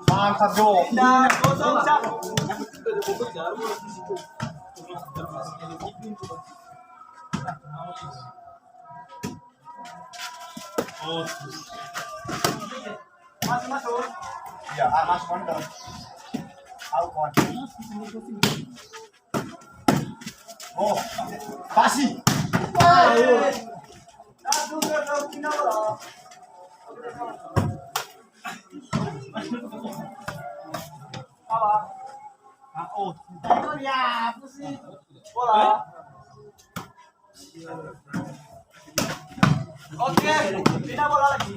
Mantap Jo. Masuk. Ya, mas konter. Aku konter. Oh, pasi. Oh, ya, apa sih? Bola. Oke, pindah bola lagi.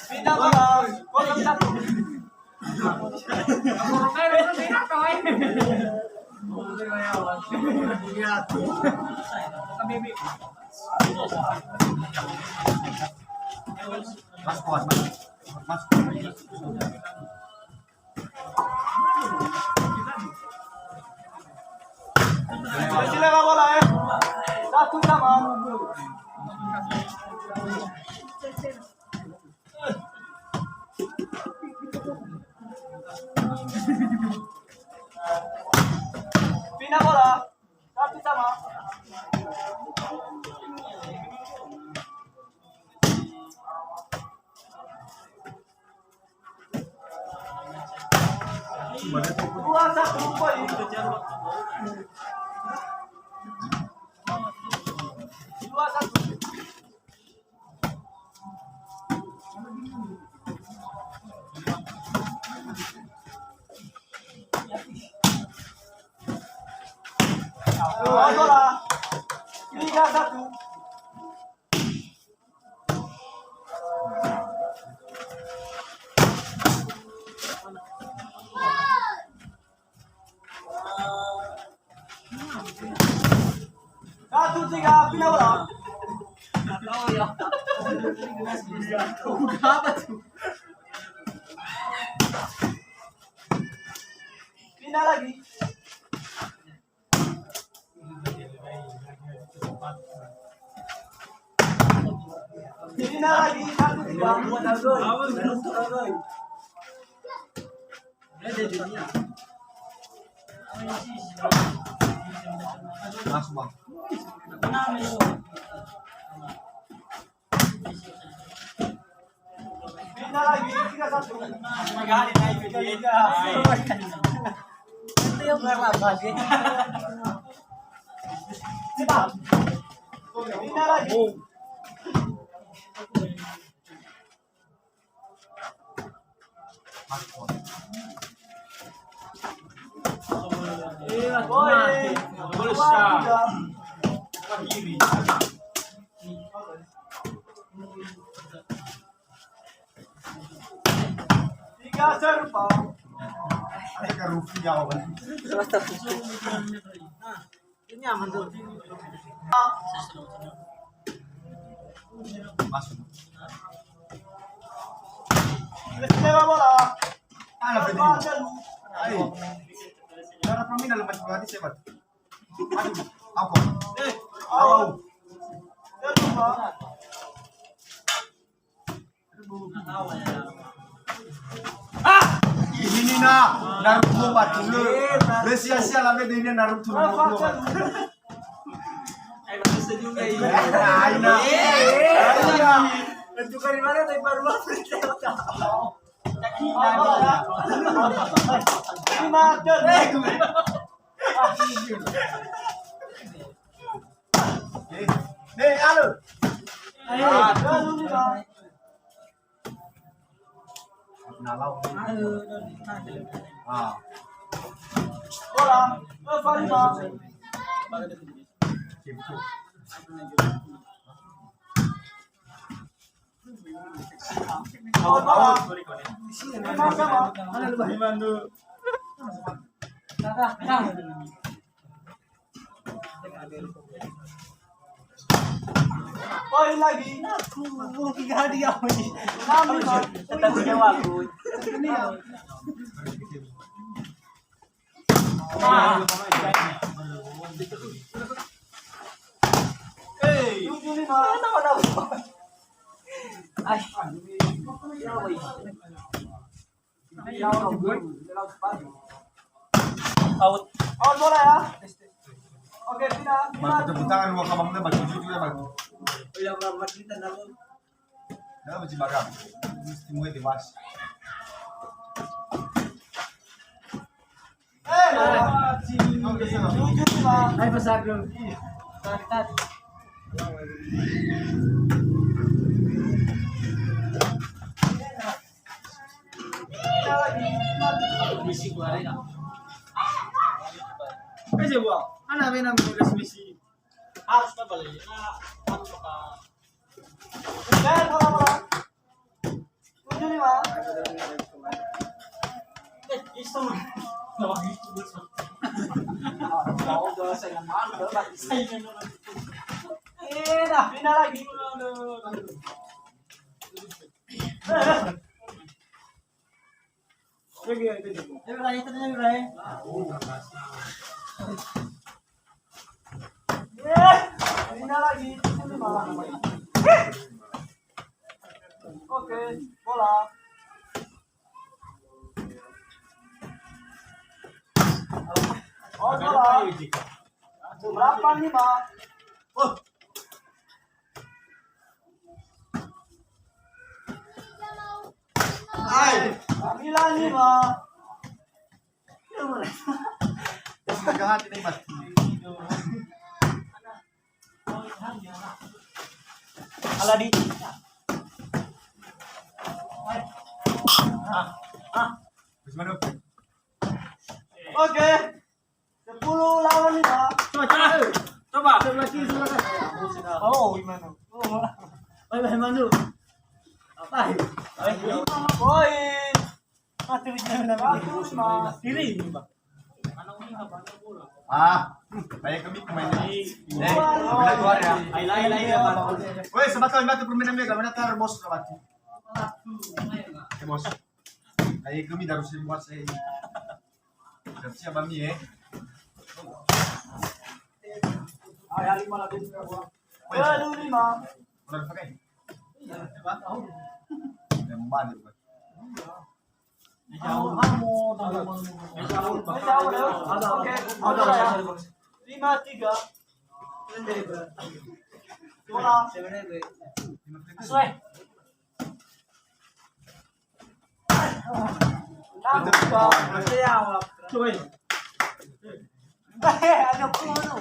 Pindah bola. Bola satu. Mas kuat, mas. Silakan bola ya. Satu sama. Pindah bola. Satu sama. Dua satu poin. Dua satu. Dua bola. 3-1. Satu tiga, pindah bola. Tahu ya. Udah apa tuh? Pindah lagi. Pindah lagi, satu tiga. Mas bang. Pindah lagi, 3-1. Itu yang berlambang. Cepat. Pindah lagi. Tiga serupa. Ada ke Rufi jawaban. Ini aman tuh. Masuk. Leva bola. Ala pedrinho. Aí. Cara pra mim na lepas berarti sebat. Aduh, apa? Au. Ah! Ini na Naruto batulu. Sia-sia lah beda ini Naruto. Ayo bisa juga ini. Aina. Itu dari mana dari baru nih, halo. Nalau. Bola, Poin lagi. Tiga dia ini. Tetap nyawa aku. Hey, 75. Ay. Out. Out bola ya. Oke, pindah. Tepuk tangan mau kabang na jujur ya bang. Ulang rapat kita namun. Dalam masih bagam. Mesti mulai dewas. Eh, 75. Ay pasaglo. Tatat. Pindah lagi. Misi gua rin. Kasi buat. Ano ba nang mga misi? Harus na balik. Ano pa? Eh, bola. 75. Gusto mo. Ako daw sa laman, dapat isa yun naman. Pindah lagi. Pindah lagi. 75. Oke, bola. Oh, bola. 85. Oh. Ay! 95. Naghahati na yung mas. Ala dito. Mas manok. Oke. 10 lawan 5. Coba. Oh, gimana? Ay, Manu. Apa? Ay, Poin. mati na naman. 105. Dili, ba? Kaya kami kumain na. Dua. Bila keluar ya. Ay lay naman. Woi, sebatas batu permainan mega, mana tar bos rawati. Ya bos. Kaya kami harus buat saya. Siap kami ya. Ay, 5 lagi. 25. Udah pakai. Lemban itu. Oke. Bola ya. 53. Bola. Sesuai. 62. Cuy. Ada puno.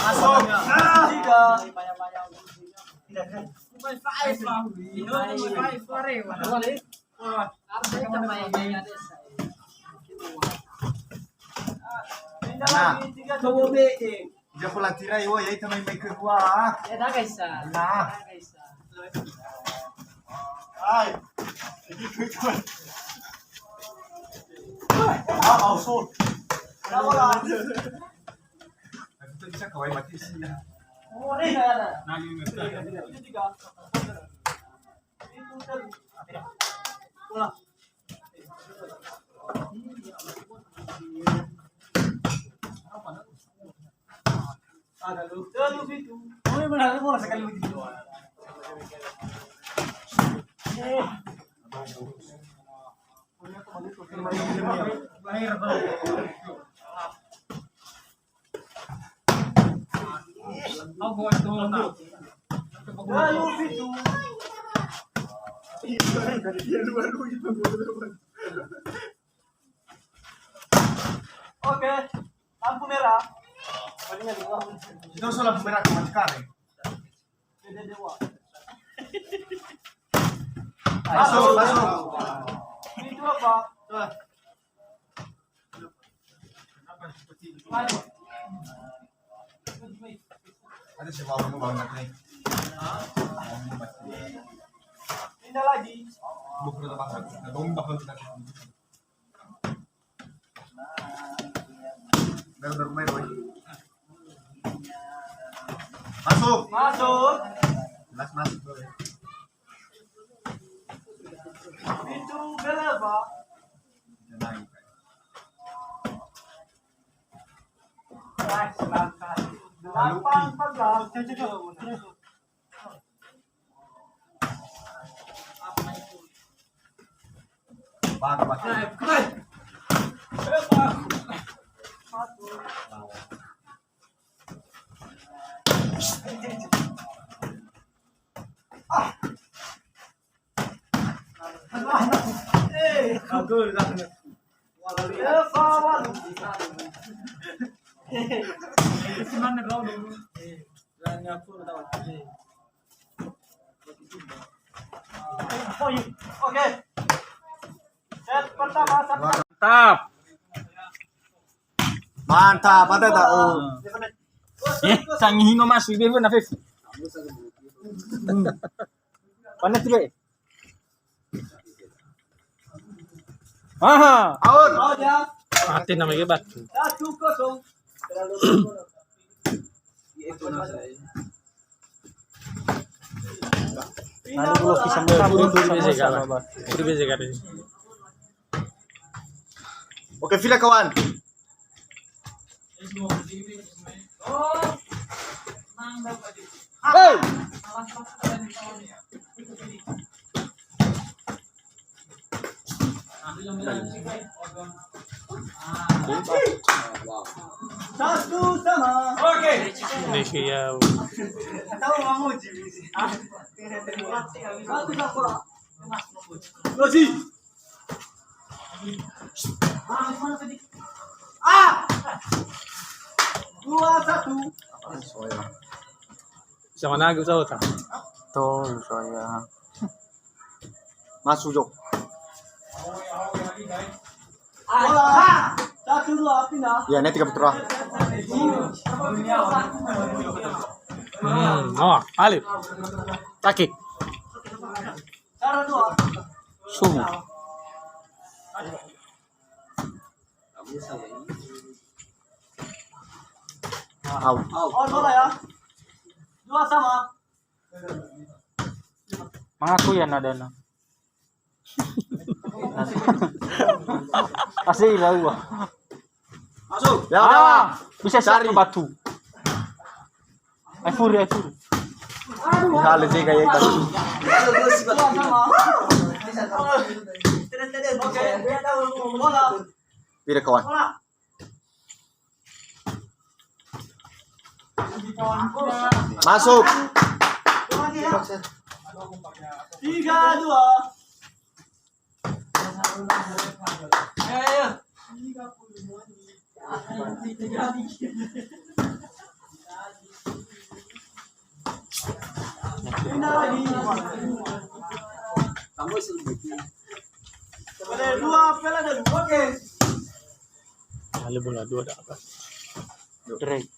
Masuk. 3. Pindah lagi 3. Dia pula tirai, woi, ya itu main kedua. Nah, Ay. Ausol. Bola. itu bisa kawai mati sih ya. Oh, ini ada. Ini 3. Itu tadi. Bola. Ada lu. Terus itu. Uy, malaki mo sa kalimutin dito. Mahirap ba? Ang buwan ito na. Terus itu. Oke. Lampu merah. Itu soal pemerah ke Macikari. Beda dewa. Masuk. Itu apa? Ada si mau banget nih. Pindah lagi. Bukan udah pasang. Natombak lang kita. Meron may boy. Masuk. Masuk. Last masuk boy. Pintu berapa? Jangan. Langkah. 8 Bago ba? Agul lang. Si man naglaw dulu. Lang ako daw. Oke. Set pertama satu. Mantap. Mantap, ada tak? Oh. Sangihin mo mas, bibir na fifth. Panas juga. Aha, Out. Oh ya. mati na may bat. 1-0. Pindah bola. Itu bisa kan. Oke, fila kawan. Hey! Satu sama. Oke. Indonesia. Tahu kamu Jimmy sih. Satu sama bola. Losi. Ah. 2-1. Sama nagu sa utang. Tol saya. Masuk Jok. Bola. 1-2 pindah. Ya, ini 3 putra. Oh, Alif. Kaki. Cara 2. Sumu. Out. Oh, bola ya. 2 sama. Mengaku ya nadana. Asli lah gua. Masuk. Ya udah. Bisa cari batu. Furi. Hal sih kayak gitu. 2 sama. Oke. Bola. Pilih kawan. Bola. Masuk. 3-2. Pindah lagi. Boleh 2 pela dulu. Oke. Alif bola 2 dah apa? Drake.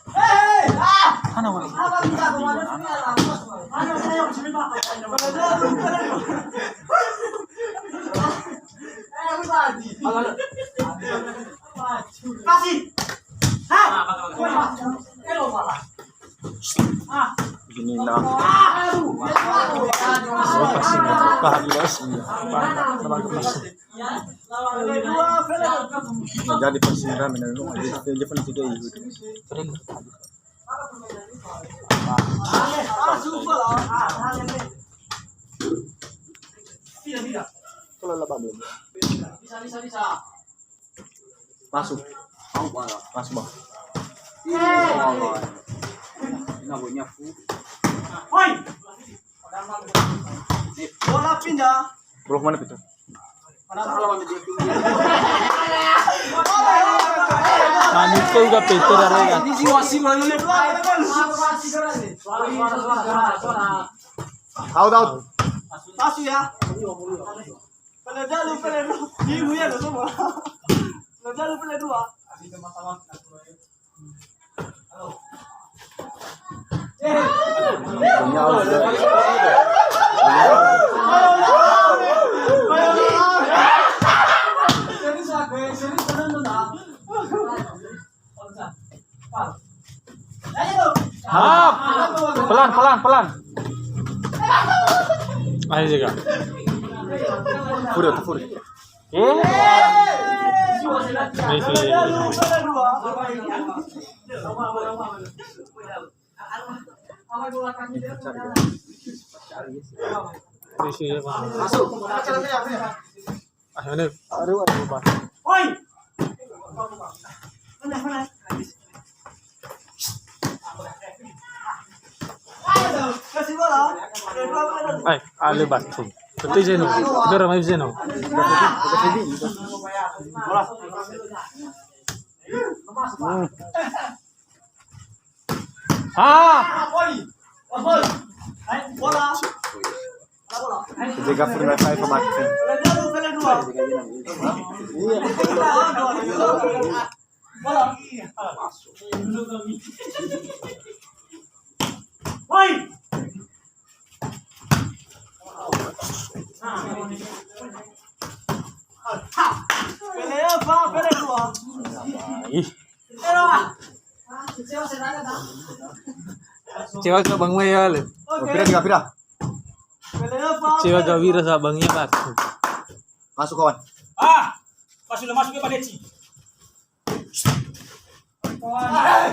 Hei! Ah! Mana wala? Apa bisa kemana sini lah? Mana saya yang sini pak? Kasih. Hah? Hello malah. Ah. Gini lah. Jadi persindahan menurut dia pun tidak ikut. Kalau lepas belum. Bisa. Masuk. Masuk bang. Hoi. Bola pindah. Bro mana itu? Alif ko juga Peter ada. Out. Masuk ya. Peledal. Ibu ya lo semua. Gagal pala dua. Abi ka matawag na ko. Halo. Serius aku, serius tenan lu nah. Ayo. Ah, pelan, pelan, pelan. Ayo juga. Furi, furi. Messi. Messi ya, Bang. Masuk. Cara saya. Ah, ini. Aduh, Bang. Oi. Mana? Ayo, kasih bola. Ay, ali ba? Ito yung Zeno. Ito rin may Zeno. Ah! Bola. Bola. Jaga Furi wifi pemakai. Pala dua. Bola. Oi. Pelea pa, pelea dua. Ih, Pero Siapa senang tak? cewa ka Bang Mayal. Pira tiga pira. Pelea pa. Cewa ka Wira sa Bangnya, Pak. Masuk kawan. Pas sudah masuk ke Padeci. Ah,